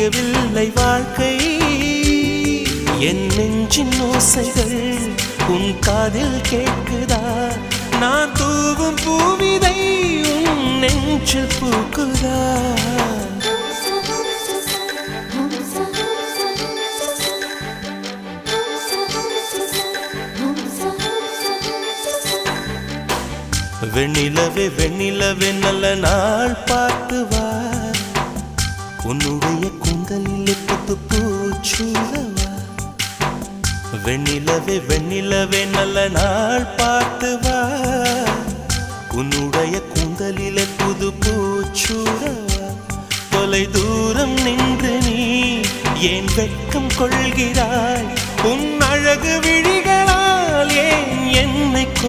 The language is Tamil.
விடியவில்லை வாழ்க்கை என் நெஞ்சின் ஓசைகள் உன் காதில் கேட்குதா நான் தூவும் பூவிதை உன் நெஞ்சில் பூக்குதா வெண்ணிலவே வெண்ணிலவே நல்ல நாள் பார்த்து வா உன்னுடைய கூந்தலில் புத்து பூச்சூடவா வெண்ணிலவே வெண்ணிலவே நல்ல நாள் பார்த்து வா உன்னுடைய கூந்தலில் புது பூச்சூடவா தொலை தூரம் நின்று நீ ஏன் வெட்கம் கொள்கிறாய் உன் அழகு விழி